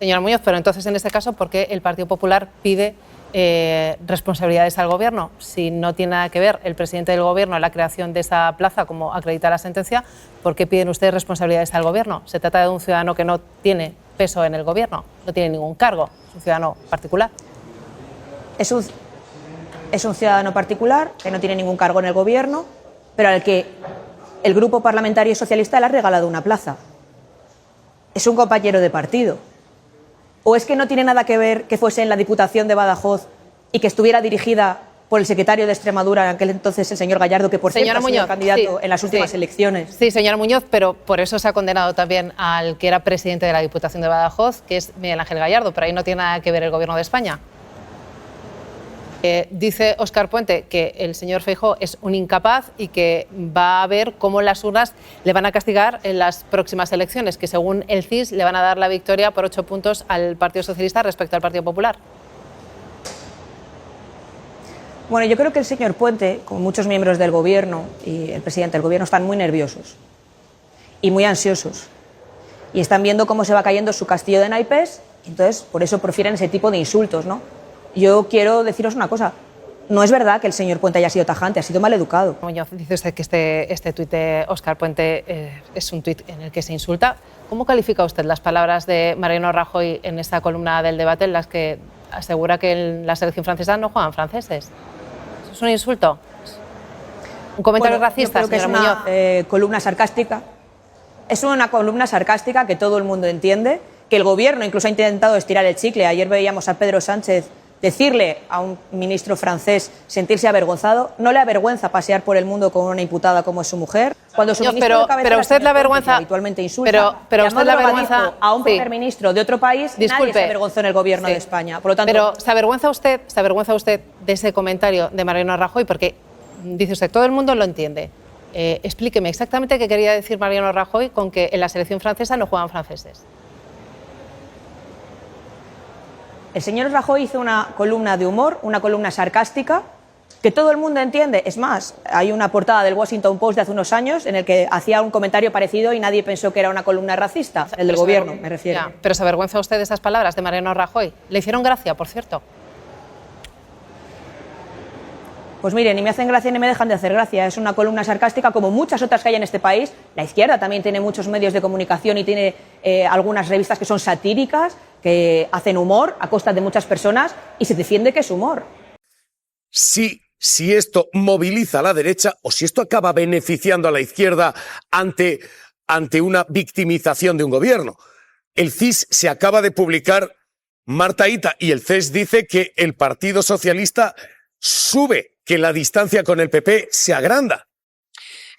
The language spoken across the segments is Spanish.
Señora Muñoz, pero entonces en este caso, ¿por qué el Partido Popular pide responsabilidades al Gobierno? Si no tiene nada que ver el presidente del Gobierno en la creación de esa plaza, como acredita la sentencia, ¿por qué piden ustedes responsabilidades al Gobierno? Se trata de un ciudadano que no tiene peso en el Gobierno, no tiene ningún cargo, es un ciudadano particular. Es un ciudadano particular que no tiene ningún cargo en el Gobierno, pero al que el Grupo Parlamentario Socialista le ha regalado una plaza. Es un compañero de partido. ¿O es que no tiene nada que ver que fuese en la Diputación de Badajoz y que estuviera dirigida por el secretario de Extremadura, en aquel entonces el señor Gallardo, que por cierto ha sido candidato en las últimas elecciones? Sí, señora Muñoz, pero por eso se ha condenado también al que era presidente de la Diputación de Badajoz, que es Miguel Ángel Gallardo, pero ahí no tiene nada que ver el Gobierno de España. Dice Óscar Puente que el señor Feijóo es un incapaz y que va a ver cómo las urnas le van a castigar en las próximas elecciones, que según el CIS le van a dar la victoria por 8 puntos al Partido Socialista respecto al Partido Popular. Bueno, yo creo que el señor Puente, como muchos miembros del Gobierno y el presidente del Gobierno, están muy nerviosos y muy ansiosos. Y están viendo cómo se va cayendo su castillo de naipes, entonces por eso prefieren ese tipo de insultos, ¿no? Yo quiero deciros una cosa. No es verdad que el señor Puente haya sido tajante, ha sido maleducado. Muñoz, dice usted que este tuit de Óscar Puente es un tuit en el que se insulta. ¿Cómo califica usted las palabras de Mariano Rajoy en esta columna del debate en las que asegura que en la selección francesa no juegan franceses? ¿Eso es un insulto? ¿Un comentario racista, yo creo que señora es una columna sarcástica. Es una columna sarcástica que todo el mundo entiende, que el Gobierno incluso ha intentado estirar el chicle. Ayer veíamos a Pedro Sánchez decirle a un ministro francés sentirse avergonzado. No le avergüenza pasear por el mundo con una imputada como es su mujer. Cuando su ministro de cabecera, pero usted la vergüenza habitualmente insulta, pero usted la vergüenza a un primer ministro de otro país, nadie se avergonzó en el Gobierno de España. Por lo tanto, pero ¿se avergüenza usted de ese comentario de Mariano Rajoy? Porque dice usted, todo el mundo lo entiende. Explíqueme exactamente qué quería decir Mariano Rajoy con que en la selección francesa no juegan franceses. El señor Rajoy hizo una columna de humor, una columna sarcástica, que todo el mundo entiende. Es más, hay una portada del Washington Post de hace unos años en el que hacía un comentario parecido y nadie pensó que era una columna racista, el del Gobierno, me refiero. Ya, pero ¿se avergüenza usted de esas palabras de Mariano Rajoy? ¿Le hicieron gracia, por cierto? Pues mire, ni me hacen gracia ni me dejan de hacer gracia. Es una columna sarcástica como muchas otras que hay en este país. La izquierda también tiene muchos medios de comunicación y tiene algunas revistas que son satíricas, que hacen humor a costa de muchas personas y se defiende que es humor. Si esto moviliza a la derecha o si esto acaba beneficiando a la izquierda ante una victimización de un gobierno. El CIS se acaba de publicar, Marta Hita, y el CES dice que el Partido Socialista sube, que la distancia con el PP se agranda.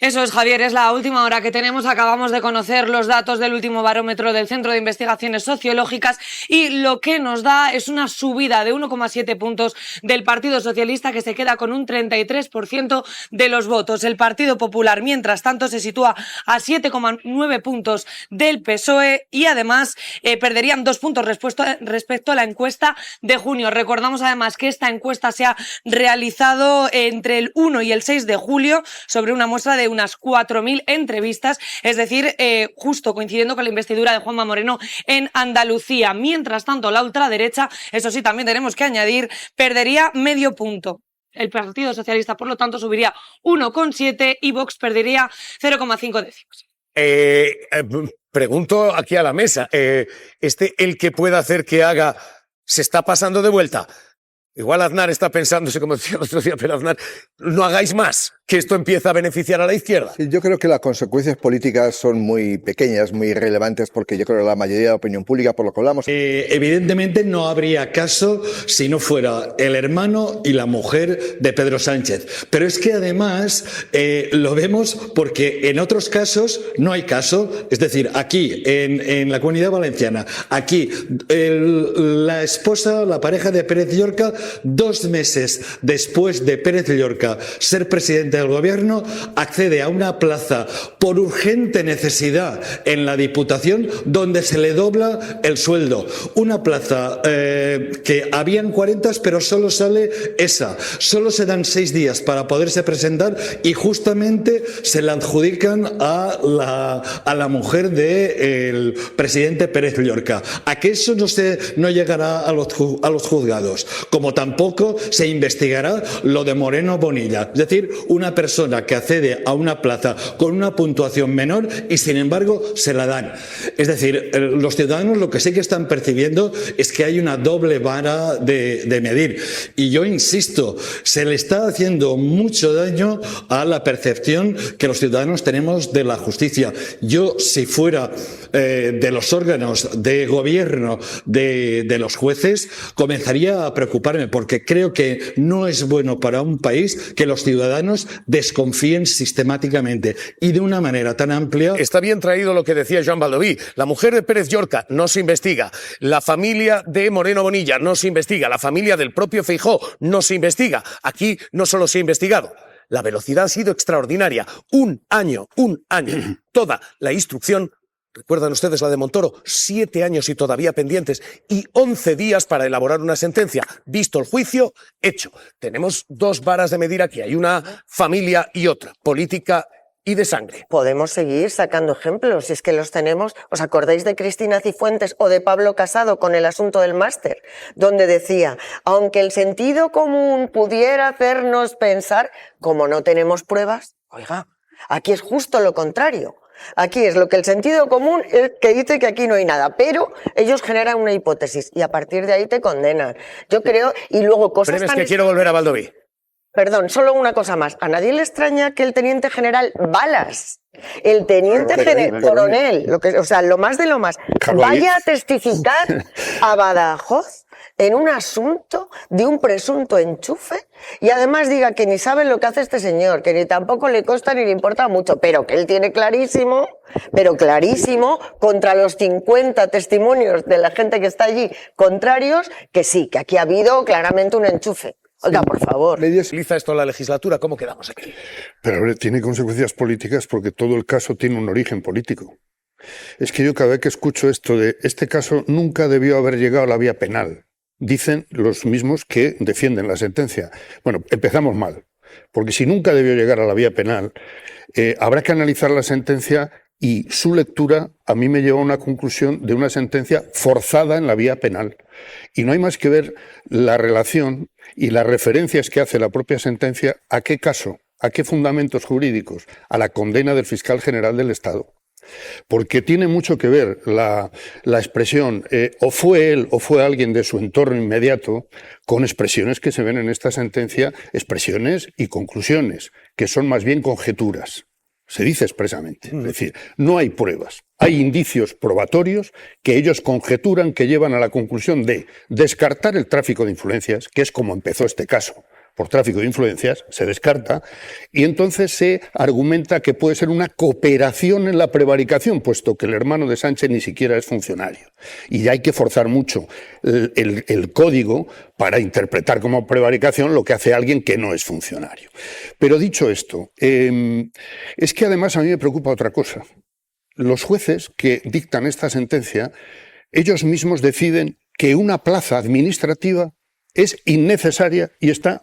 Eso es, Javier, es la última hora que tenemos. Acabamos de conocer los datos del último barómetro del Centro de Investigaciones Sociológicas y lo que nos da es una subida de 1,7 puntos del Partido Socialista, que se queda con un 33% de los votos. El Partido Popular, mientras tanto, se sitúa a 7,9 puntos del PSOE y además perderían 2 puntos respecto a la encuesta de junio. Recordamos además que esta encuesta se ha realizado entre el 1 y el 6 de julio sobre una muestra de unas 4.000 entrevistas, es decir, justo coincidiendo con la investidura de Juanma Moreno en Andalucía. Mientras tanto, la ultraderecha, eso sí, también tenemos que añadir, perdería medio punto. El Partido Socialista, por lo tanto, subiría 1,7 y Vox perdería 0,5 décimos. Pregunto aquí a la mesa, el que pueda hacer que haga, ¿se está pasando de vuelta? Igual Aznar está pensándose, como decía el otro día, pero Aznar, no hagáis más, que esto empieza a beneficiar a la izquierda. Sí, yo creo que las consecuencias políticas son muy pequeñas, muy irrelevantes, porque yo creo que la mayoría de la opinión pública, por lo que hablamos... Evidentemente no habría caso si no fuera el hermano y la mujer de Pedro Sánchez. Pero es que además lo vemos porque en otros casos no hay caso. Es decir, aquí, en la Comunidad Valenciana, aquí, la esposa, la pareja de Pérez Llorca, 2 meses después de Pérez Llorca ser presidente presidente del gobierno accede a una plaza por urgente necesidad en la Diputación donde se le dobla el sueldo. Una plaza que habían 40, pero solo sale esa. Solo se dan 6 días para poderse presentar y justamente se la adjudican a la mujer del presidente Pérez Llorca. ¿A que eso no llegará a los juzgados? Como tampoco se investigará lo de Moreno Bonilla. Es decir, una persona que accede a una plaza con una puntuación menor y sin embargo se la dan. Es decir, los ciudadanos lo que sí que están percibiendo es que hay una doble vara de medir. Y yo insisto, se le está haciendo mucho daño a la percepción que los ciudadanos tenemos de la justicia. Yo, si fuera de los órganos de gobierno de los jueces, comenzaría a preocuparme, porque creo que no es bueno para un país que los ciudadanos desconfíen sistemáticamente y de una manera tan amplia. Está bien traído lo que decía Joan Baldoví. La mujer de Pérez Llorca no se investiga. La familia de Moreno Bonilla no se investiga. La familia del propio Feijóo no se investiga. Aquí no solo se ha investigado. La velocidad ha sido extraordinaria. Un año. Toda la instrucción. ¿Recuerdan ustedes la de Montoro? 7 años y todavía pendientes y 11 días para elaborar una sentencia. Visto el juicio, hecho. Tenemos 2 varas de medir aquí. Hay una familia y otra, política y de sangre. Podemos seguir sacando ejemplos, si es que los tenemos. ¿Os acordáis de Cristina Cifuentes o de Pablo Casado con el asunto del máster? Donde decía, aunque el sentido común pudiera hacernos pensar, como no tenemos pruebas, oiga, aquí es justo lo contrario. Aquí es lo que el sentido común es que dice que aquí no hay nada, pero ellos generan una hipótesis y a partir de ahí te condenan. Yo creo, y luego cosas Pero es que quiero volver a Baldoví. Perdón, solo una cosa más. ¿A nadie le extraña que el teniente general Balas, el teniente coronel, lo más de lo más, vaya a testificar a Badajoz en un asunto de un presunto enchufe y además diga que ni sabe lo que hace este señor, que ni tampoco le consta ni le importa mucho, pero que él tiene clarísimo, contra los 50 testimonios de la gente que está allí contrarios, que sí, que aquí ha habido claramente un enchufe? Oiga, por favor. ¿Utiliza esto la legislatura? ¿Cómo quedamos aquí? Pero tiene consecuencias políticas porque todo el caso tiene un origen político. Es que yo cada vez que escucho esto de este caso nunca debió haber llegado a la vía penal, dicen los mismos que defienden la sentencia. Bueno, empezamos mal, porque si nunca debió llegar a la vía penal, habrá que analizar la sentencia y su lectura a mí me lleva a una conclusión de una sentencia forzada en la vía penal. Y no hay más que ver la relación y las referencias que hace la propia sentencia a qué caso, a qué fundamentos jurídicos, a la condena del fiscal general del Estado. Porque tiene mucho que ver la expresión o fue él o fue alguien de su entorno inmediato con expresiones que se ven en esta sentencia, expresiones y conclusiones, que son más bien conjeturas. Se dice expresamente, es decir, no hay pruebas, hay indicios probatorios que ellos conjeturan que llevan a la conclusión de descartar el tráfico de influencias, que es como empezó este caso. Por tráfico de influencias, se descarta, y entonces se argumenta que puede ser una cooperación en la prevaricación, puesto que el hermano de Sánchez ni siquiera es funcionario. Y hay que forzar mucho el código para interpretar como prevaricación lo que hace alguien que no es funcionario. Pero dicho esto, es que además a mí me preocupa otra cosa. Los jueces que dictan esta sentencia, ellos mismos deciden que una plaza administrativa es innecesaria y está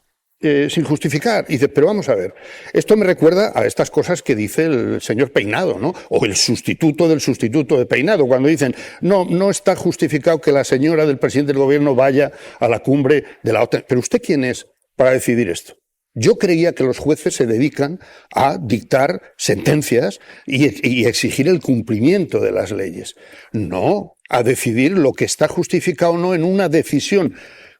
sin justificar. Y dice, pero vamos a ver, esto me recuerda a estas cosas que dice el señor Peinado, ¿no? O el sustituto del sustituto de Peinado, cuando dicen, no está justificado que la señora del presidente del gobierno vaya a la cumbre de la OTAN. Pero ¿usted quién es para decidir esto? Yo creía que los jueces se dedican a dictar sentencias y exigir el cumplimiento de las leyes. No, a decidir lo que está justificado o no en una decisión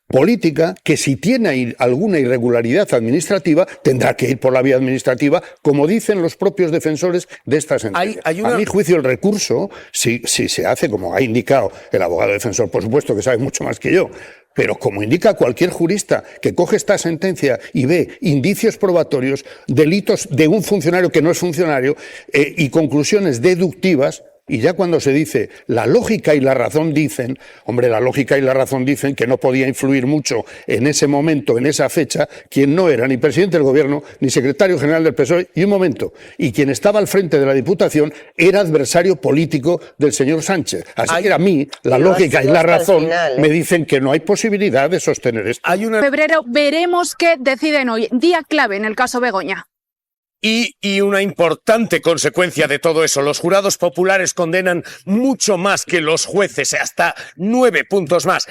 política que, si tiene alguna irregularidad administrativa, tendrá que ir por la vía administrativa, como dicen los propios defensores de esta sentencia. A mi juicio, el recurso, si se hace como ha indicado el abogado defensor, por supuesto que sabe mucho más que yo, pero como indica cualquier jurista que coge esta sentencia y ve indicios probatorios, delitos de un funcionario que no es funcionario y conclusiones deductivas, Y ya cuando se dice la lógica y la razón dicen, hombre, la lógica y la razón dicen que no podía influir mucho en ese momento, en esa fecha, quien no era ni presidente del gobierno, ni secretario general del PSOE, y quien estaba al frente de la Diputación era adversario político del señor Sánchez. Así que a mí, la lógica y la razón me dicen que no hay posibilidad de sostener esto. En febrero veremos qué deciden hoy. Día clave en el caso Begoña. Y una importante consecuencia de todo eso, los jurados populares condenan mucho más que los jueces, hasta 9 puntos más.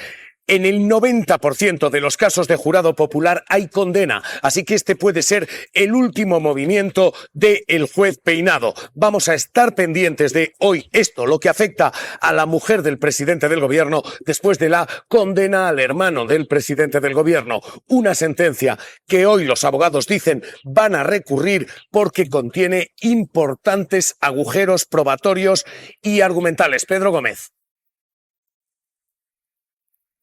En el 90% de los casos de jurado popular hay condena, así que este puede ser el último movimiento del juez Peinado. Vamos a estar pendientes de hoy esto, lo que afecta a la mujer del presidente del gobierno después de la condena al hermano del presidente del gobierno. Una sentencia que hoy los abogados dicen van a recurrir porque contiene importantes agujeros probatorios y argumentales. Pedro Gómez.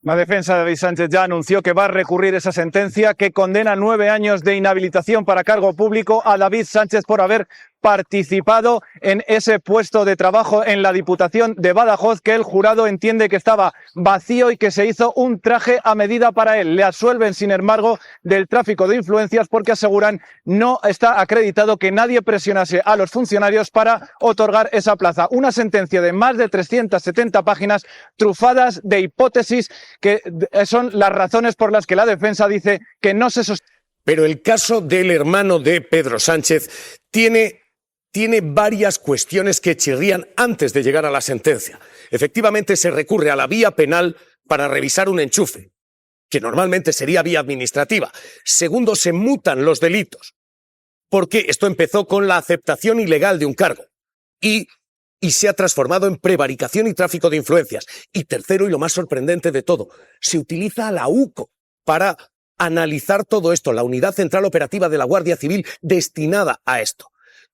La defensa de David Sánchez ya anunció que va a recurrir esa sentencia que condena 9 años de inhabilitación para cargo público a David Sánchez por haber participado en ese puesto de trabajo en la Diputación de Badajoz, que el jurado entiende que estaba vacío y que se hizo un traje a medida para él. Le absuelven, sin embargo, del tráfico de influencias porque aseguran no está acreditado que nadie presionase a los funcionarios para otorgar esa plaza. Una sentencia de más de 370 páginas trufadas de hipótesis que son las razones por las que la defensa dice que no se sostiene. Pero el caso del hermano de Pedro Sánchez tiene varias cuestiones que chirrían antes de llegar a la sentencia. Efectivamente, se recurre a la vía penal para revisar un enchufe, que normalmente sería vía administrativa. Segundo, se mutan los delitos, porque esto empezó con la aceptación ilegal de un cargo y se ha transformado en prevaricación y tráfico de influencias. Y tercero, y lo más sorprendente de todo, se utiliza a la UCO para analizar todo esto, la Unidad Central Operativa de la Guardia Civil destinada a esto.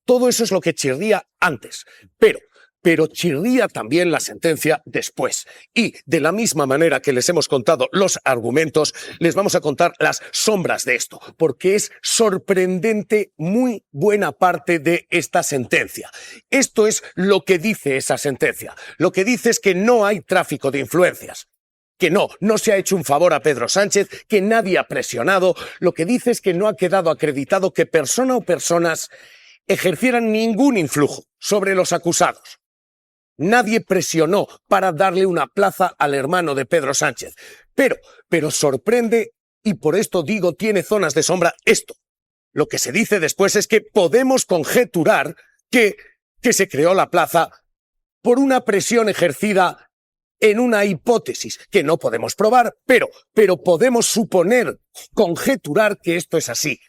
Todo eso es lo que chirría antes, pero chirría también la sentencia después. Y de la misma manera que les hemos contado los argumentos, les vamos a contar las sombras de esto, porque es sorprendente muy buena parte de esta sentencia. Esto es lo que dice esa sentencia. Lo que dice es que no hay tráfico de influencias, que no se ha hecho un favor a Pedro Sánchez, que nadie ha presionado. Lo que dice es que no ha quedado acreditado que persona o personas ejercieran ningún influjo sobre los acusados. Nadie presionó para darle una plaza al hermano de Pedro Sánchez. Pero sorprende, y por esto digo tiene zonas de sombra, esto. Lo que se dice después es que podemos conjeturar que se creó la plaza por una presión ejercida en una hipótesis que no podemos probar, pero podemos suponer, conjeturar que esto es así.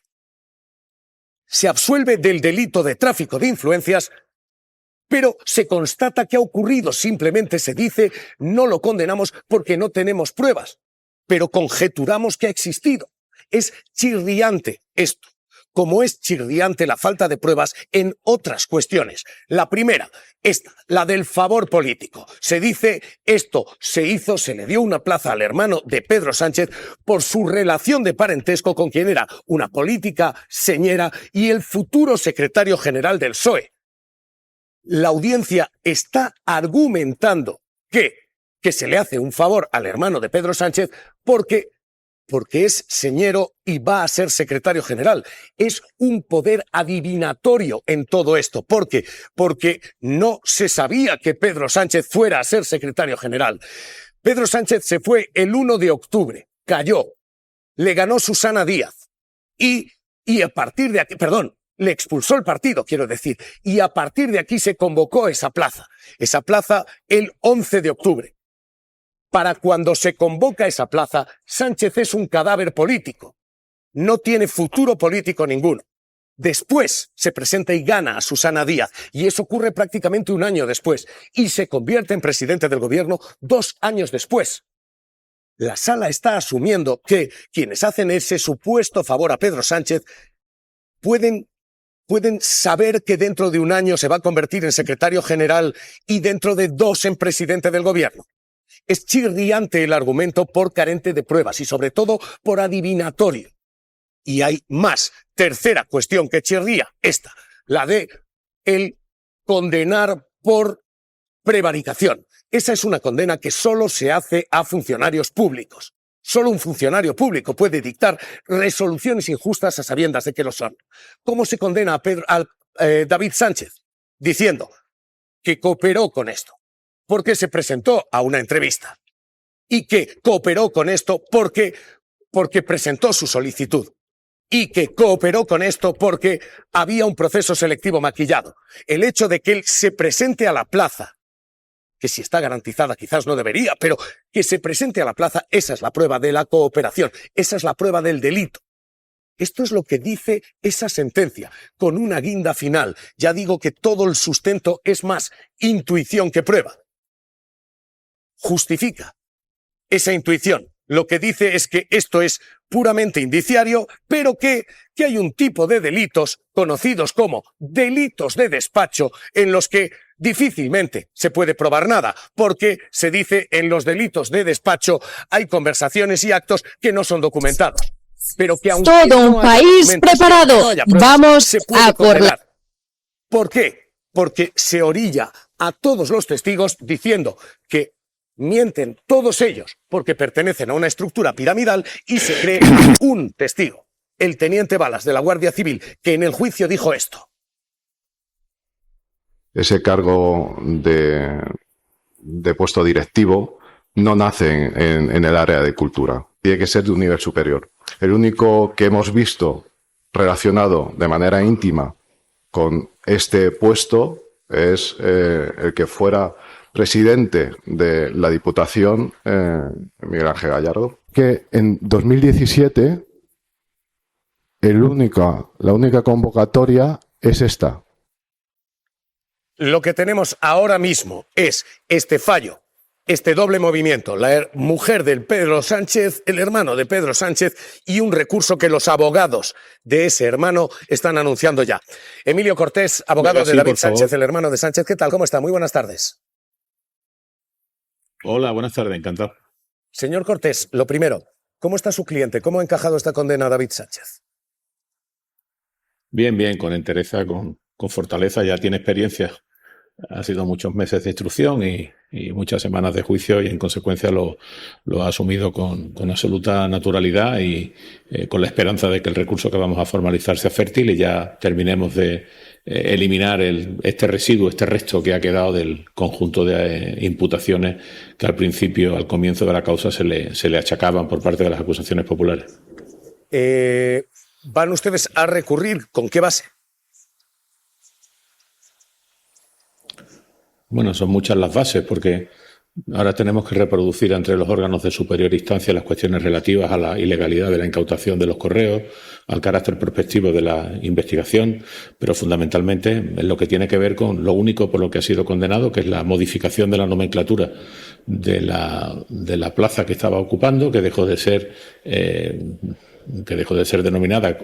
Se absuelve del delito de tráfico de influencias, pero se constata que ha ocurrido. Simplemente se dice, no lo condenamos porque no tenemos pruebas, pero conjeturamos que ha existido. Es chirriante esto, como es chirriante la falta de pruebas en otras cuestiones. La primera, esta, la del favor político. Se dice, esto se hizo, se le dio una plaza al hermano de Pedro Sánchez por su relación de parentesco con quien era una política señera y el futuro secretario general del PSOE. La audiencia está argumentando que se le hace un favor al hermano de Pedro Sánchez porque es señero y va a ser secretario general. Es un poder adivinatorio en todo esto. ¿Por qué? Porque no se sabía que Pedro Sánchez fuera a ser secretario general. Pedro Sánchez se fue el 1 de octubre, cayó, le ganó Susana Díaz y a partir de aquí, le expulsó el partido, quiero decir, y a partir de aquí se convocó esa plaza el 11 de octubre. Para cuando se convoca esa plaza, Sánchez es un cadáver político. No tiene futuro político ninguno. Después se presenta y gana a Susana Díaz, y eso ocurre prácticamente un año después, y se convierte en presidente del gobierno 2 años después. La sala está asumiendo que quienes hacen ese supuesto favor a Pedro Sánchez pueden saber que dentro de un año se va a convertir en secretario general y dentro de 2 en presidente del gobierno. Es chirriante el argumento por carente de pruebas y sobre todo por adivinatorio. Y hay más. Tercera cuestión que chirría, esta, la de el condenar por prevaricación. Esa es una condena que solo se hace a funcionarios públicos. Solo un funcionario público puede dictar resoluciones injustas a sabiendas de que lo son. ¿Cómo se condena a David Sánchez? Diciendo que cooperó con esto porque se presentó a una entrevista y que cooperó con esto porque presentó su solicitud y que cooperó con esto porque había un proceso selectivo maquillado. El hecho de que él se presente a la plaza, que si está garantizada quizás no debería, pero que se presente a la plaza, esa es la prueba de la cooperación, esa es la prueba del delito. Esto es lo que dice esa sentencia, con una guinda final. Ya digo que todo el sustento es más intuición que prueba. Justifica esa intuición. Lo que dice es que esto es puramente indiciario, pero que hay un tipo de delitos conocidos como delitos de despacho en los que difícilmente se puede probar nada, porque se dice en los delitos de despacho hay conversaciones y actos que no son documentados. Pero que aunque todo un país preparado. Vamos a por la... ¿Por qué? Porque se orilla a todos los testigos diciendo que mienten todos ellos porque pertenecen a una estructura piramidal y se cree un testigo, el teniente Balas de la Guardia Civil, que en el juicio dijo esto. Ese cargo de puesto directivo no nace en el área de cultura, tiene que ser de un nivel superior. El único que hemos visto relacionado de manera íntima con este puesto es el que fuera presidente de la Diputación, Miguel Ángel Gallardo, que en 2017 la única convocatoria es esta. Lo que tenemos ahora mismo es este fallo, este doble movimiento, la mujer del Pedro Sánchez, el hermano de Pedro Sánchez y un recurso que los abogados de ese hermano están anunciando ya. Emilio Cortés, abogado de David Sánchez, el hermano de Sánchez. ¿Qué tal? ¿Cómo está? Muy buenas tardes. Hola, buenas tardes, encantado. Señor Cortés, lo primero, ¿cómo está su cliente? ¿Cómo ha encajado esta condena a David Sánchez? Bien, bien, con entereza, con fortaleza, ya tiene experiencia. Ha sido muchos meses de instrucción y muchas semanas de juicio y en consecuencia lo ha asumido con absoluta naturalidad y con la esperanza de que el recurso que vamos a formalizar sea fértil y ya terminemos de eliminar este residuo, este resto que ha quedado del conjunto de imputaciones que al principio, al comienzo de la causa, se le achacaban por parte de las acusaciones populares. ¿Van ustedes a recurrir? ¿Con qué base? Bueno, son muchas las bases porque ahora tenemos que reproducir entre los órganos de superior instancia las cuestiones relativas a la ilegalidad de la incautación de los correos, al carácter prospectivo de la investigación, pero fundamentalmente en lo que tiene que ver con lo único por lo que ha sido condenado, que es la modificación de la nomenclatura de la plaza que estaba ocupando, que dejó de ser denominada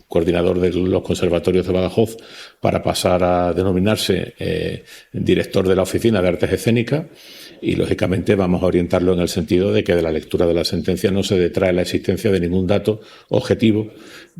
coordinador de los conservatorios de Badajoz para pasar a denominarse director de la Oficina de Artes Escénicas y, lógicamente, vamos a orientarlo en el sentido de que de la lectura de la sentencia no se detrae la existencia de ningún dato objetivo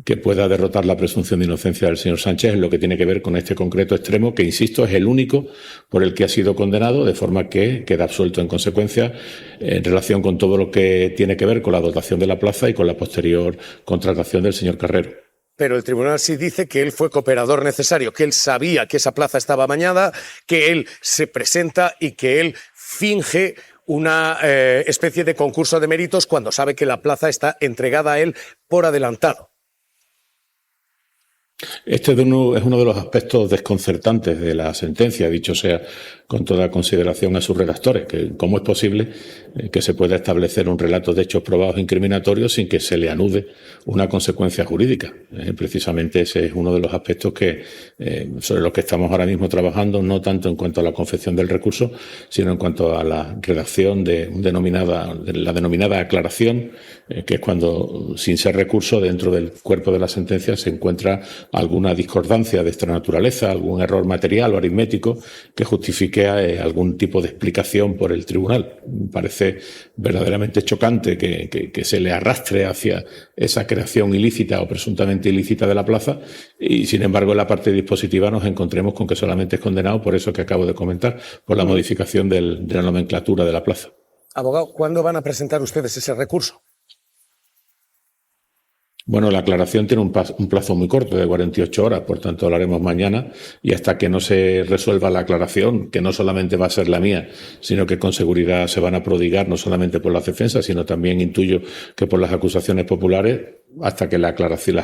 que pueda derrotar la presunción de inocencia del señor Sánchez en lo que tiene que ver con este concreto extremo que, insisto, es el único por el que ha sido condenado, de forma que queda absuelto en consecuencia en relación con todo lo que tiene que ver con la dotación de la plaza y con la posterior contratación del señor Carrero. Pero el tribunal sí dice que él fue cooperador necesario, que él sabía que esa plaza estaba amañada, que él se presenta y que él finge una especie de concurso de méritos cuando sabe que la plaza está entregada a él por adelantado. Este es uno de los aspectos desconcertantes de la sentencia, dicho sea con toda consideración a sus redactores, que cómo es posible que se pueda establecer un relato de hechos probados incriminatorios sin que se le anude una consecuencia jurídica. Precisamente ese es uno de los aspectos sobre los que estamos ahora mismo trabajando, no tanto en cuanto a la confección del recurso, sino en cuanto a la redacción de la denominada aclaración, que es cuando, sin ser recurso, dentro del cuerpo de la sentencia se encuentra alguna discordancia de esta naturaleza, algún error material o aritmético que justifique algún tipo de explicación por el tribunal. Me parece verdaderamente chocante que se le arrastre hacia esa creación ilícita o presuntamente ilícita de la plaza y, sin embargo, en la parte dispositiva nos encontremos con que solamente es condenado por eso que acabo de comentar, por la modificación de la nomenclatura de la plaza. Abogado, ¿cuándo van a presentar ustedes ese recurso? Bueno, la aclaración tiene un plazo muy corto, de 48 horas, por tanto lo haremos mañana y hasta que no se resuelva la aclaración, que no solamente va a ser la mía, sino que con seguridad se van a prodigar no solamente por las defensas, sino también intuyo que por las acusaciones populares, hasta que las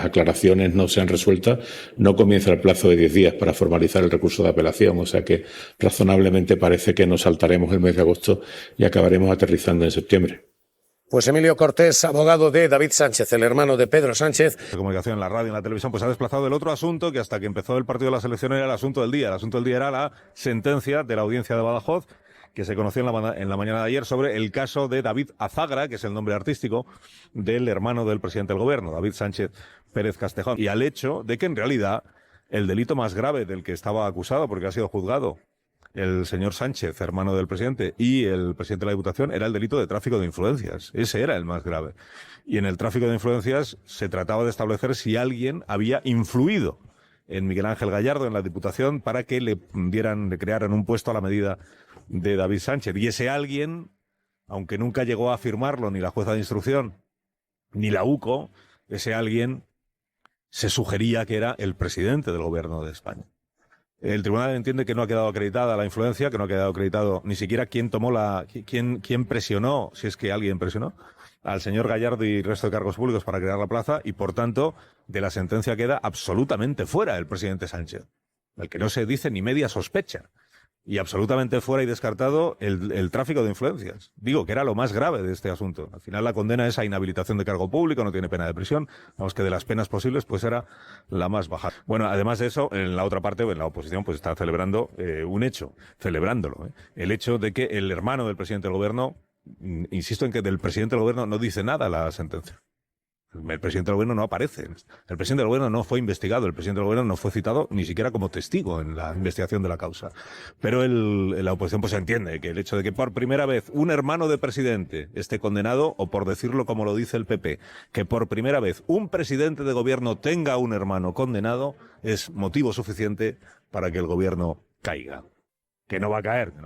aclaraciones no sean resueltas, no comienza el plazo de 10 días para formalizar el recurso de apelación. O sea que razonablemente parece que nos saltaremos el mes de agosto y acabaremos aterrizando en septiembre. Pues Emilio Cortés, abogado de David Sánchez, el hermano de Pedro Sánchez. La comunicación en la radio y en la televisión pues ha desplazado el otro asunto que hasta que empezó el partido de las elecciones era el asunto del día. El asunto del día era la sentencia de la audiencia de Badajoz que se conoció en la mañana de ayer sobre el caso de David Azagra, que es el nombre artístico del hermano del presidente del gobierno, David Sánchez Pérez Castejón, y al hecho de que en realidad el delito más grave del que estaba acusado, porque ha sido juzgado el señor Sánchez, hermano del presidente, y el presidente de la Diputación, era el delito de tráfico de influencias. Ese era el más grave. Y en el tráfico de influencias se trataba de establecer si alguien había influido en Miguel Ángel Gallardo, en la Diputación, para que le crearan un puesto a la medida de David Sánchez. Y ese alguien, aunque nunca llegó a afirmarlo ni la jueza de instrucción, ni la UCO, ese alguien se sugería que era el presidente del gobierno de España. El tribunal entiende que no ha quedado acreditada la influencia, que no ha quedado acreditado ni siquiera quién presionó, si es que alguien presionó, al señor Gallardo y el resto de cargos públicos para crear la plaza, y por tanto de la sentencia queda absolutamente fuera el presidente Sánchez, del que no se dice ni media sospecha. Y absolutamente fuera y descartado el tráfico de influencias. Digo que era lo más grave de este asunto. Al final la condena es a inhabilitación de cargo público, no tiene pena de prisión. Vamos, que de las penas posibles pues era la más baja. Bueno, además de eso, en la otra parte, en la oposición, pues está celebrando un hecho, el hecho de que el hermano del presidente del gobierno, insisto en que del presidente del gobierno no dice nada la sentencia. El presidente del gobierno no aparece. El presidente del gobierno no fue investigado. El presidente del gobierno no fue citado ni siquiera como testigo en la investigación de la causa. Pero la oposición pues entiende que el hecho de que por primera vez un hermano de presidente esté condenado, o por decirlo como lo dice el PP, que por primera vez un presidente de gobierno tenga un hermano condenado, es motivo suficiente para que el gobierno caiga. Que no va a caer. Que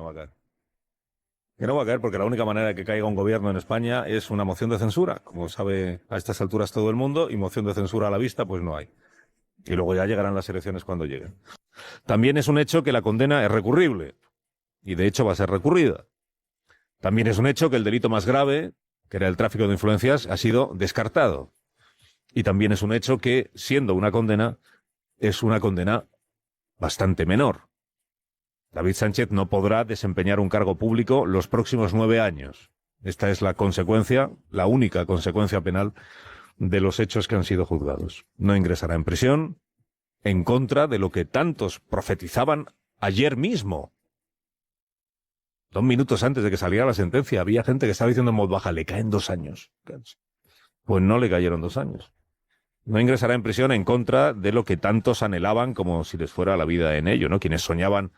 no va a caer porque la única manera de que caiga un gobierno en España es una moción de censura, como sabe a estas alturas todo el mundo, y moción de censura a la vista pues no hay. Y luego ya llegarán las elecciones cuando lleguen. También es un hecho que la condena es recurrible, y de hecho va a ser recurrida. También es un hecho que el delito más grave, que era el tráfico de influencias, ha sido descartado. Y también es un hecho que, siendo una condena, es una condena bastante menor. David Sánchez no podrá desempeñar un cargo público los próximos 9 años. Esta es la consecuencia, la única consecuencia penal de los hechos que han sido juzgados. No ingresará en prisión, en contra de lo que tantos profetizaban ayer mismo. 2 minutos antes de que saliera la sentencia, había gente que estaba diciendo en voz baja, le caen 2 años. Pues no le cayeron 2 años. No ingresará en prisión en contra de lo que tantos anhelaban como si les fuera la vida en ello, ¿no? Quienes soñaban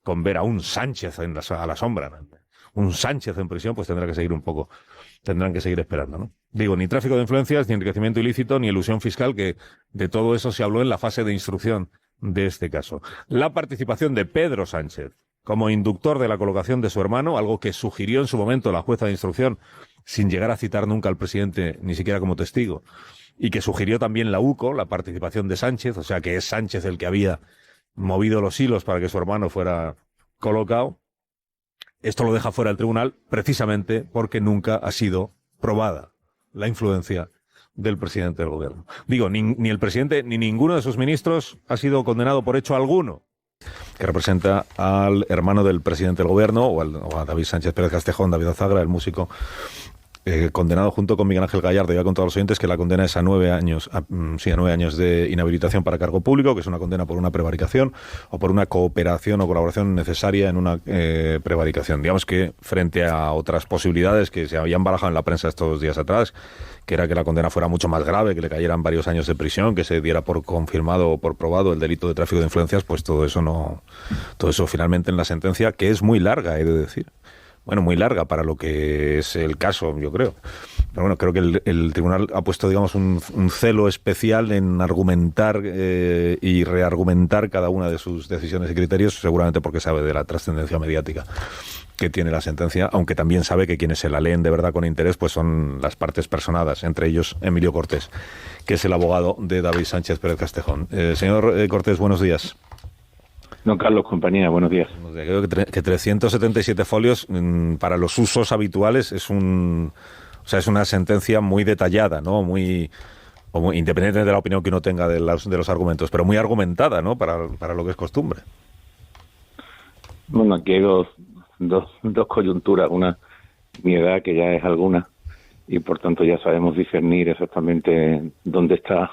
con ver a un Sánchez a la sombra. Un Sánchez en prisión, pues tendrán que seguir esperando, ¿no? Digo, ni tráfico de influencias, ni enriquecimiento ilícito, ni elusión fiscal, que de todo eso se habló en la fase de instrucción de este caso. La participación de Pedro Sánchez como inductor de la colocación de su hermano, algo que sugirió en su momento la jueza de instrucción, sin llegar a citar nunca al presidente, ni siquiera como testigo, y que sugirió también la UCO, la participación de Sánchez, o sea que es Sánchez el que había movido los hilos para que su hermano fuera colocado. Esto lo deja fuera el tribunal precisamente porque nunca ha sido probada la influencia del presidente del gobierno. Digo, ni el presidente ni ninguno de sus ministros ha sido condenado por hecho alguno que representa al hermano del presidente del gobierno o a David Sánchez Pérez Castejón, David Azagra, el músico condenado junto con Miguel Ángel Gallardo. Ya con todos los oyentes que la condena es a 9 años, a 9 años de inhabilitación para cargo público, que es una condena por una prevaricación o por una cooperación o colaboración necesaria en una prevaricación. Digamos que frente a otras posibilidades que se habían barajado en la prensa estos días atrás, que era que la condena fuera mucho más grave, que le cayeran varios años de prisión, que se diera por confirmado o por probado el delito de tráfico de influencias, pues todo eso finalmente en la sentencia, que es muy larga, he de decir. Bueno, muy larga para lo que es el caso, yo creo. Pero bueno, creo que el tribunal ha puesto, digamos, un celo especial en argumentar y reargumentar cada una de sus decisiones y criterios, seguramente porque sabe de la trascendencia mediática que tiene la sentencia, aunque también sabe que quienes se la leen de verdad con interés pues son las partes personadas, entre ellos Emilio Cortés, que es el abogado de David Sánchez Pérez Castejón. Señor Cortés, buenos días. Don Carlos, compañía, buenos días. Creo que 377 folios para los usos habituales es una sentencia muy detallada, ¿no? Muy independiente de la opinión que uno tenga de los argumentos, pero muy argumentada, ¿no? Para lo que es costumbre. Bueno, aquí hay dos coyunturas. Una, mi edad, que ya es alguna, y por tanto ya sabemos discernir exactamente dónde está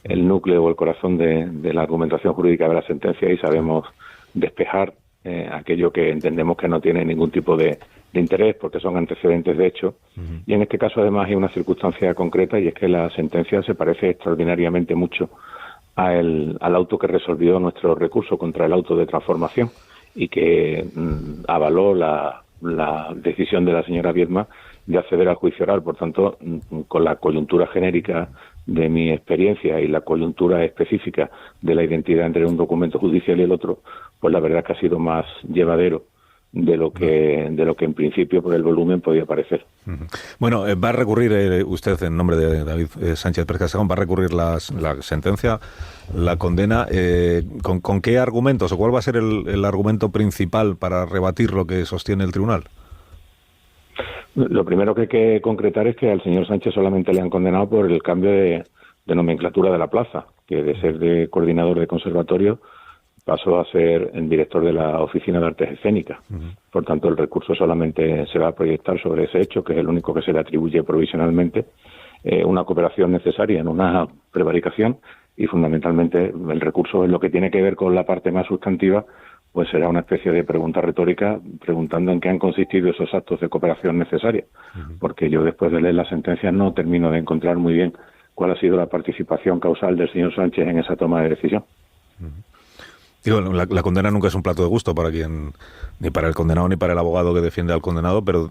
el núcleo o el corazón de la argumentación jurídica de la sentencia, y sabemos despejar aquello que entendemos que no tiene ningún tipo de interés porque son antecedentes de hecho. Y en este caso además hay una circunstancia concreta, y es que la sentencia se parece extraordinariamente mucho al auto que resolvió nuestro recurso contra el auto de transformación y que avaló la decisión de la señora Viedma de acceder al juicio oral. Por tanto, con la coyuntura genérica de mi experiencia y la coyuntura específica de la identidad entre un documento judicial y el otro, pues la verdad es que ha sido más llevadero de lo que en principio por el volumen podía parecer. Bueno, va a recurrir usted, en nombre de David Sánchez Pérez Castejón, va a recurrir la sentencia, la condena. ¿Con qué argumentos o cuál va a ser el argumento principal para rebatir lo que sostiene el tribunal? Lo primero que hay que concretar es que al señor Sánchez solamente le han condenado por el cambio de nomenclatura de la plaza, que de ser de coordinador de conservatorio pasó a ser el director de la Oficina de Artes Escénicas. Por tanto, el recurso solamente se va a proyectar sobre ese hecho, que es el único que se le atribuye provisionalmente, una cooperación necesaria en una prevaricación, y fundamentalmente el recurso en lo que tiene que ver con la parte más sustantiva, pues será una especie de pregunta retórica preguntando en qué han consistido esos actos de cooperación necesarios, porque yo después de leer la sentencia no termino de encontrar muy bien cuál ha sido la participación causal del señor Sánchez en esa toma de decisión. Digo, la condena nunca es un plato de gusto para ni para el condenado ni para el abogado que defiende al condenado, pero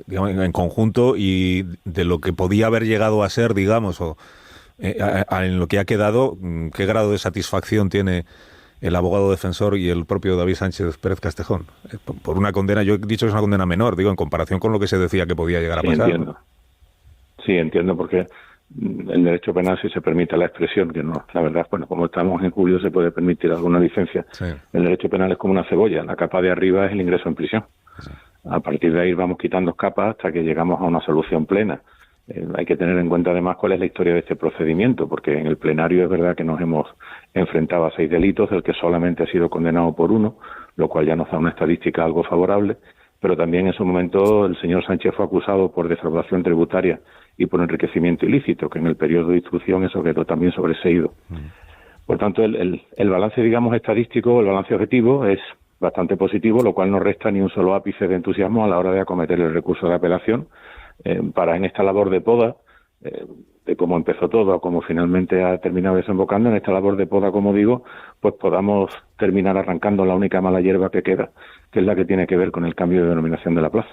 digamos, en conjunto y de lo que podía haber llegado a ser, digamos, o en lo que ha quedado, ¿qué grado de satisfacción tiene el abogado defensor y el propio David Sánchez Pérez Castejón? Por una condena, yo he dicho que es una condena menor, digo, en comparación con lo que se decía que podía llegar a pasar. Entiendo. Sí, entiendo, porque en derecho penal sí se permite la expresión, que no, la verdad, bueno, como estamos en julio se puede permitir alguna licencia. Sí. El derecho penal es como una cebolla, la capa de arriba es el ingreso en prisión. Sí. A partir de ahí vamos quitando capas hasta que llegamos a una solución plena. Hay que tener en cuenta además cuál es la historia de este procedimiento, porque en el plenario es verdad que nos hemos enfrentado a 6 delitos, del que solamente ha sido condenado por 1, lo cual ya nos da una estadística algo favorable, pero también en su momento el señor Sánchez fue acusado por defraudación tributaria y por enriquecimiento ilícito, que en el periodo de instrucción eso quedó también sobreseído. Por tanto, el balance, digamos, estadístico, el balance objetivo es bastante positivo, lo cual no resta ni un solo ápice de entusiasmo a la hora de acometer el recurso de apelación, para en esta labor de poda, de cómo empezó todo a cómo finalmente ha terminado desembocando, en esta labor de poda, como digo, pues podamos terminar arrancando la única mala hierba que queda, que es la que tiene que ver con el cambio de denominación de la plaza.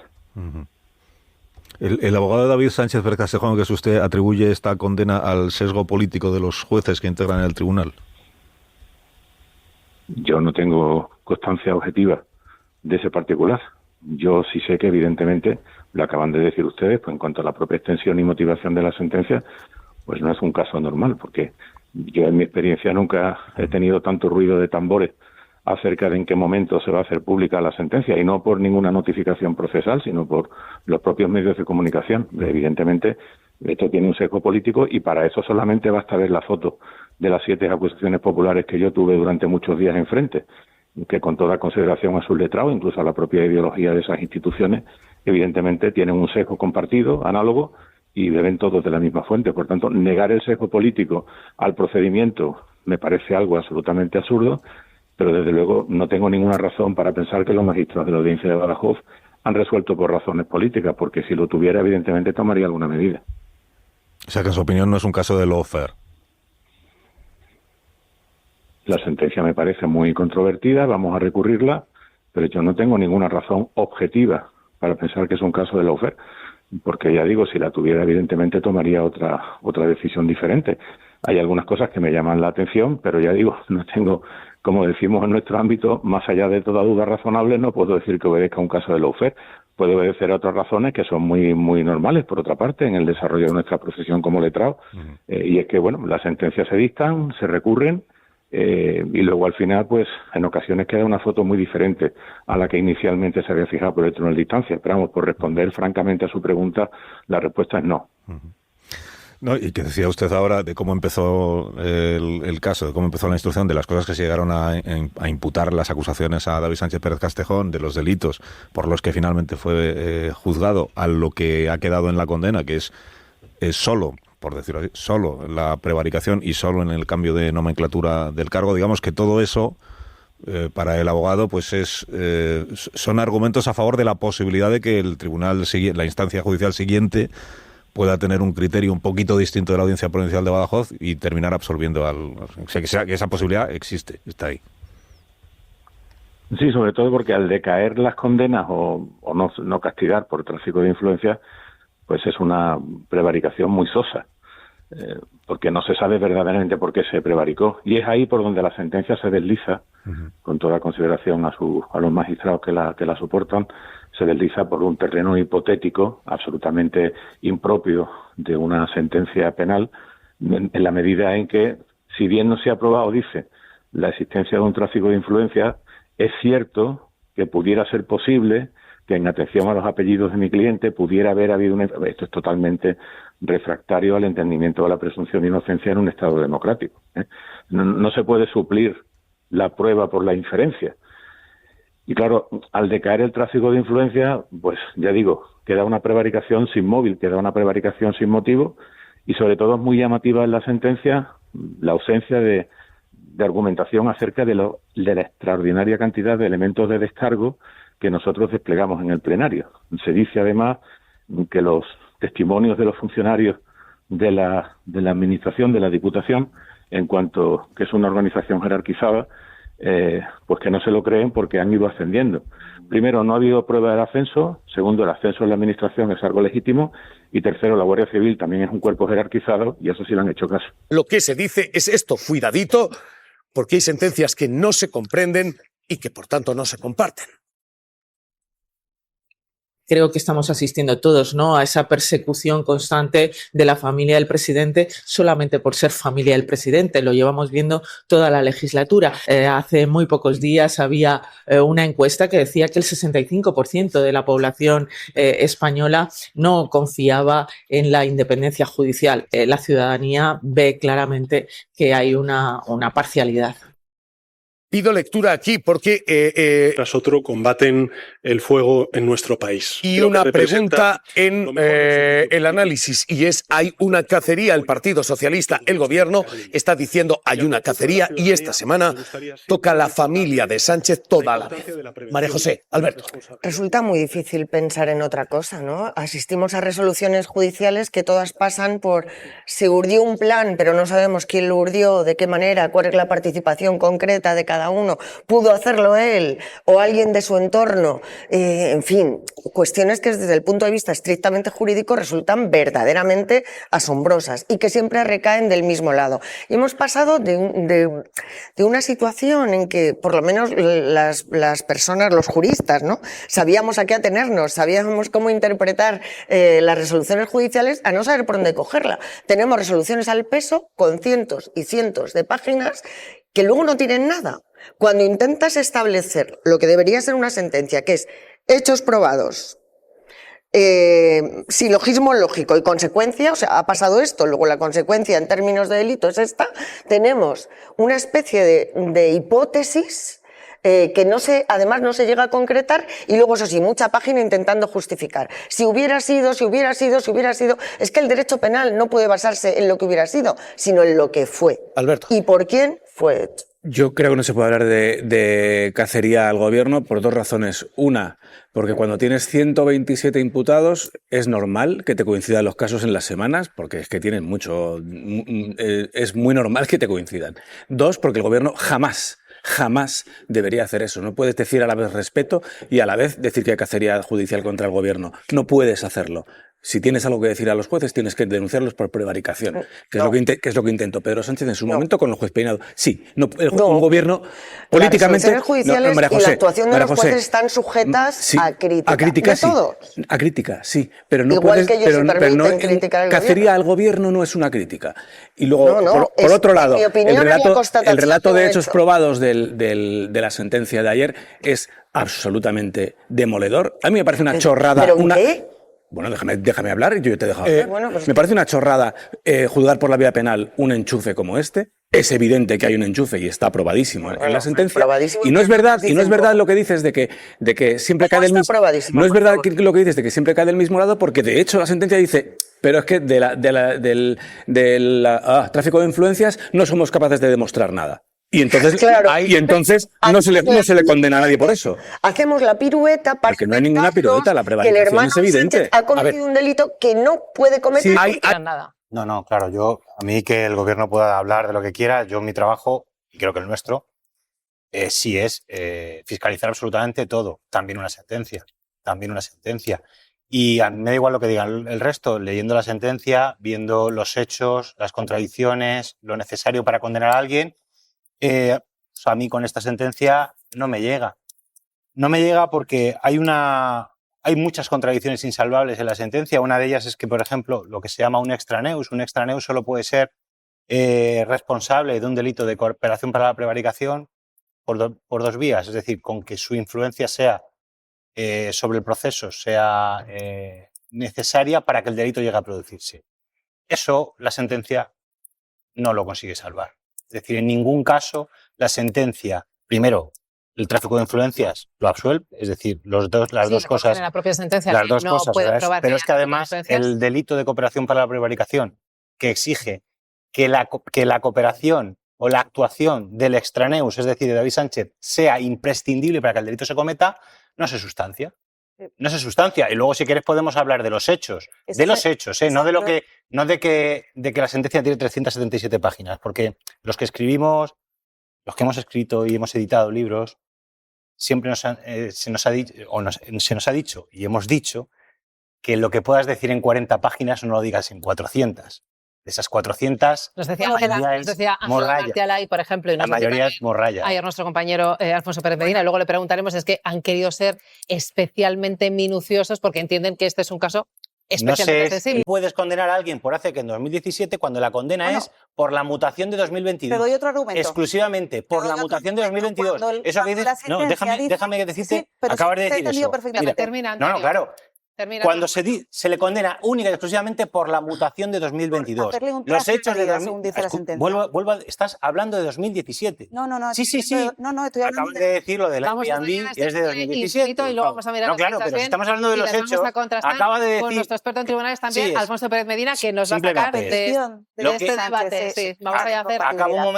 El abogado David Sánchez Pérez Castejón, que es usted, atribuye esta condena al sesgo político de los jueces que integran el tribunal. Yo no tengo constancia objetiva de ese particular. Yo sí sé que evidentemente, lo acaban de decir ustedes, pues en cuanto a la propia extensión y motivación de la sentencia, pues no es un caso normal, porque yo en mi experiencia nunca he tenido tanto ruido de tambores acerca de en qué momento se va a hacer pública la sentencia, y no por ninguna notificación procesal, sino por los propios medios de comunicación. Evidentemente, esto tiene un sesgo político, y para eso solamente basta ver la foto de las 7 acusaciones populares que yo tuve durante muchos días enfrente, que con toda consideración a sus letrados, incluso a la propia ideología de esas instituciones, evidentemente tienen un sesgo compartido, análogo, y beben todos de la misma fuente. Por tanto, negar el sesgo político al procedimiento me parece algo absolutamente absurdo, pero desde luego no tengo ninguna razón para pensar que los magistrados de la Audiencia de Badajoz han resuelto por razones políticas, porque si lo tuviera, evidentemente tomaría alguna medida. O sea que en su opinión no es un caso de lawfare. La sentencia me parece muy controvertida, vamos a recurrirla, pero yo no tengo ninguna razón objetiva para pensar que es un caso de lawfare, porque ya digo, si la tuviera, evidentemente tomaría otra decisión diferente. Hay algunas cosas que me llaman la atención, pero ya digo, no tengo, como decimos en nuestro ámbito, más allá de toda duda razonable, no puedo decir que obedezca a un caso de lawfare. Puede obedecer a otras razones que son muy normales, por otra parte, en el desarrollo de nuestra profesión como letrado. Y es que, bueno, las sentencias se dictan, se recurren, y luego al final, pues, en ocasiones queda una foto muy diferente a la que inicialmente se había fijado por el tribunal de distancia. Pero vamos, por responder francamente a su pregunta, la respuesta es no. No, y que decía usted ahora de cómo empezó el caso, de cómo empezó la instrucción, de las cosas que se llegaron a imputar las acusaciones a David Sánchez Pérez Castejón, de los delitos por los que finalmente fue juzgado, a lo que ha quedado en la condena, que es solo, por decirlo así, solo la prevaricación y solo en el cambio de nomenclatura del cargo. Digamos que todo eso, para el abogado, pues son argumentos a favor de la posibilidad de que el tribunal, la instancia judicial siguiente, pueda tener un criterio un poquito distinto de la Audiencia Provincial de Badajoz y terminar absolviendo o sea, que esa posibilidad existe, está ahí. Sí, sobre todo porque al decaer las condenas o no castigar por tráfico de influencias, pues es una prevaricación muy sosa, porque no se sabe verdaderamente por qué se prevaricó. Y es ahí por donde la sentencia se desliza, con toda consideración a los magistrados que la soportan, se desliza por un terreno hipotético absolutamente impropio de una sentencia penal, en la medida en que, si bien no se ha probado, dice, la existencia de un tráfico de influencias, es cierto que pudiera ser posible que en atención a los apellidos de mi cliente pudiera haber habido una... Esto es totalmente refractario al entendimiento de la presunción de inocencia en un Estado democrático. No se puede suplir la prueba por la inferencia. Y claro, al decaer el tráfico de influencia, pues ya digo, queda una prevaricación sin móvil, queda una prevaricación sin motivo, y sobre todo es muy llamativa en la sentencia la ausencia de argumentación acerca de la extraordinaria cantidad de elementos de descargo que nosotros desplegamos en el plenario. Se dice además que los testimonios de los funcionarios de la administración, de la Diputación, en cuanto que es una organización jerarquizada, pues que no se lo creen porque han ido ascendiendo. Primero, no ha habido prueba del ascenso. Segundo, el ascenso en la administración es algo legítimo. Y tercero, la Guardia Civil también es un cuerpo jerarquizado y eso sí le han hecho caso. Lo que se dice es esto, cuidadito, porque hay sentencias que no se comprenden y que por tanto no se comparten. Creo que estamos asistiendo todos, ¿no?, a esa persecución constante de la familia del presidente solamente por ser familia del presidente. Lo llevamos viendo toda la legislatura. Hace muy pocos días había una encuesta que decía que el 65% de la población española no confiaba en la independencia judicial. La ciudadanía ve claramente que hay una parcialidad. Pido lectura aquí porque... tras otro combaten el fuego en nuestro país. Y una pregunta en el análisis, y es, hay una cacería, el Partido Socialista, el Gobierno, está diciendo hay una cacería, y esta semana toca la familia de Sánchez toda la vez. María José, Alberto. Resulta muy difícil pensar en otra cosa, ¿no? Asistimos a resoluciones judiciales que todas pasan por se urdió un plan, pero no sabemos quién lo urdió, de qué manera, cuál es la participación concreta de cada uno, pudo hacerlo él o alguien de su entorno, en fin, cuestiones que desde el punto de vista estrictamente jurídico resultan verdaderamente asombrosas y que siempre recaen del mismo lado. Y hemos pasado de una situación en que por lo menos las personas, los juristas, ¿no?, sabíamos a qué atenernos, sabíamos cómo interpretar las resoluciones judiciales, a no saber por dónde cogerla. Tenemos resoluciones al peso con cientos y cientos de páginas que luego no tienen nada. Cuando intentas establecer lo que debería ser una sentencia, que es hechos probados, silogismo lógico y consecuencia, o sea, ha pasado esto, luego la consecuencia en términos de delito es esta, tenemos una especie de hipótesis además no se llega a concretar, y luego, eso sí, mucha página intentando justificar. Si hubiera sido, es que el derecho penal no puede basarse en lo que hubiera sido, sino en lo que fue. Alberto. ¿Y por quién fue hecho? Yo creo que no se puede hablar de cacería al gobierno por dos razones. Una, porque cuando tienes 127 imputados es normal que te coincidan los casos en las semanas, porque es que tienen mucho, es muy normal que te coincidan. Dos, porque el gobierno jamás debería hacer eso. No puedes decir a la vez respeto y a la vez decir que hay cacería judicial contra el gobierno. No puedes hacerlo. Si tienes algo que decir a los jueces, tienes que denunciarlos por prevaricación, que es lo que intentó Pedro Sánchez en su momento con el juez Peinado. Sí, un gobierno políticamente... Las judiciales María José, y la actuación de los jueces están sujetas a crítica. A crítica, de sí. todos. A crítica, sí. Pero no Igual puedes, que ellos se permiten criticar al cacería gobierno. al gobierno no es una crítica. Y luego, No, por otro lado, en mi opinión, el relato de hechos hecho. probados de la sentencia de ayer es absolutamente demoledor. A mí me parece una chorrada. ¿Pero qué? Bueno, déjame hablar y yo te dejo hablar. Bueno, pues... Me parece una chorrada juzgar por la vía penal un enchufe como este. Es evidente que hay un enchufe y está probadísimo en la sentencia. Y no es verdad, lo que dices de que siempre cae del mismo. No es verdad lo que dices de que siempre cae del mismo lado, porque de hecho la sentencia dice, pero es que del tráfico de influencias no somos capaces de demostrar nada. Y entonces, claro. no se le condena a nadie por eso. Hacemos la pirueta para... Porque no hay ninguna pirueta, la prevaricación es evidente. Sánchez ha cometido un delito que no puede cometer nada. No, claro, a mí que el gobierno pueda hablar de lo que quiera, mi trabajo, y creo que el nuestro, sí es fiscalizar absolutamente todo, también una sentencia. Y a mí me da igual lo que digan el resto, leyendo la sentencia, viendo los hechos, las contradicciones, lo necesario para condenar a alguien. A mí con esta sentencia no me llega. No me llega porque hay muchas contradicciones insalvables en la sentencia. Una de ellas es que, por ejemplo, lo que se llama un extraneus solo puede ser responsable de un delito de cooperación para la prevaricación por dos vías. Es decir, con que su influencia sea sobre el proceso, sea necesaria para que el delito llegue a producirse. Eso la sentencia no lo consigue salvar. Es decir, en ningún caso la sentencia, primero, el tráfico de influencias lo absuelve, es decir, las dos cosas. En la propia sentencia, las dos no cosas, puede probar. Pero es que además el delito de cooperación para la prevaricación, que exige que la cooperación o la actuación del extraneus, es decir, de David Sánchez, sea imprescindible para que el delito se cometa, no se sustancia. No se sustancia. Y luego, si quieres, podemos hablar de los hechos. No de que la sentencia tiene 377 páginas, porque los que hemos escrito y hemos editado libros, siempre se nos ha dicho y hemos dicho que lo que puedas decir en 40 páginas no lo digas en 400. De esas 400, nos decía Ángel Artialay, por ejemplo, y la mayoría es morralla. Ayer nuestro compañero Alfonso Pérez Medina, y luego le preguntaremos, es que han querido ser especialmente minuciosos porque entienden que este es un caso especialmente sensible. No puedes condenar a alguien por hace que en 2017 cuando la condena es por la mutación de 2022. Te doy otro argumento. Exclusivamente por la mutación de 2022. Eso que dices, déjame decirte, acabas de decir eso. Termina, no, claro. Cuando se le condena única y exclusivamente por la mutación de 2022. Los hechos de 2022. Estás hablando de 2017. No. Sí. Estoy hablando acabas de decir lo del Airbnb y es de 2017. Y luego vamos a mirar claro, pero si estamos hablando de los hechos, acaba de decir con nuestro experto en tribunales también, Alfonso Pérez Medina, que nos va a sacar de este debate. Sí, vamos a hacer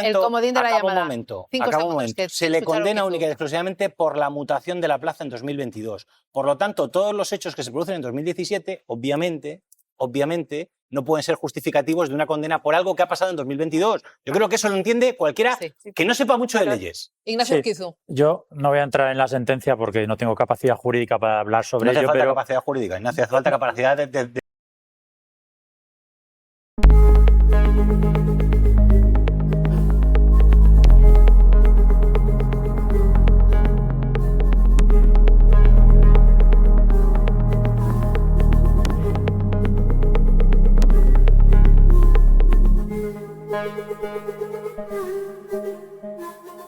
el comodín de la llamada. Acaba un momento. Se le condena única y exclusivamente por la mutación de la plaza en 2022. Por lo tanto, todos los hechos que se producen en 2017, obviamente, no pueden ser justificativos de una condena por algo que ha pasado en 2022. Yo creo que eso lo entiende cualquiera que no sepa mucho de leyes. Ignacio Urquizu. Yo no voy a entrar en la sentencia porque no tengo capacidad jurídica para hablar sobre ello. No hace falta capacidad jurídica, Ignacio, hace falta capacidad de